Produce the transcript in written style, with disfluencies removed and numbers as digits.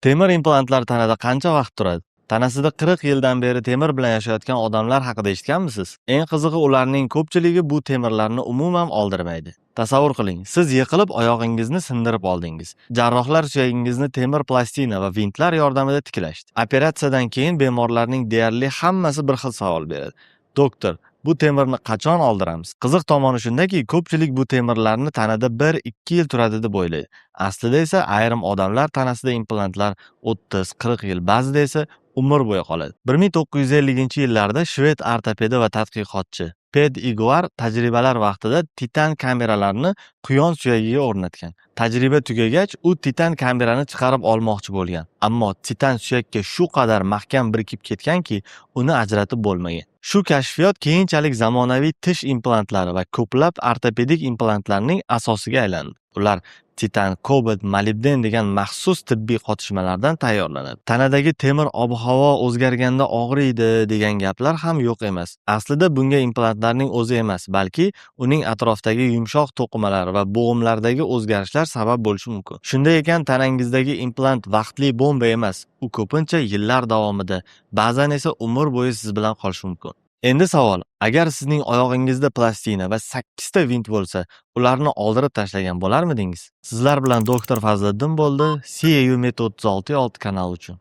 Temir implantlar tanada qancha vaqt turadi? Tanasida 40 yildan beri temir bilan yashayotgan odamlar haqida eshitganmisiz? Eng qizig'i, ularning ko'pchiligi bu temirlarni umuman oldirmaydi. Tasavvur qiling, siz yiqilib oyog'ingizni sindirib oldingiz. Jarrohlar suyagingizni temir plastina va vintlar yordamida tiklashdi. Operatsiyadan keyin bemorlarning deyarli hammasi bir xil savol beradi. Doktor, bu temirni qachon oldiramiz? Qiziq tomoni shundaki, ko'pchilik bu temirlarni tanada 1-2 yil turadi deb o'ylaydi. Aslida esa ayrim odamlar tanasida implantlar 30-40 yil, ba'zida esa umr bo'yi qoladi. 1950-yillarda shved ortopedi va tadqiqotchi Ped Iguar tajribalar vaqtida titan kameralarni quyon suyagiga o'rnatgan. Tajriba tugagach, u titan kamerani chiqarib olmoqchi bo'lgan. Ammo titan suyakka shu qadar mahkam birikib ketganki, uni ajratib bo'lmagan. Shu kashfiyot keyinchalik zamonaviy tish implantlari va ko'plab ortopedik implantlarning asosiga aylandi. Ular titan, kobalt, molibden degan maxsus tibbiy qotishmalardan tayyorlanadi. Tanadagi temir ob-havo o'zgarganda og'riydi degan gaplar ham yo'q emas. Aslida bunga implantlarning o'zi emas, balki uning atrofidagi yumshoq to'qimalar va bo'g'imlardagi o'zgarishlar sabab bo'lishi mumkin. Shunday ekan, tanangizdagi implant vaqtli bomba emas. U ko'pincha yillar davomida, ba'zan esa umr bo'yi siz bilan qolishi mumkin. Endi savol, agar sizning oyog'ingizda plastina va 8 ta vint bo'lsa, ularni oldirib tashlagan bo'larmidingiz? Sizlar bilan doktor Fazliddin bo'ldi. CAU Met 36 kanal uchun.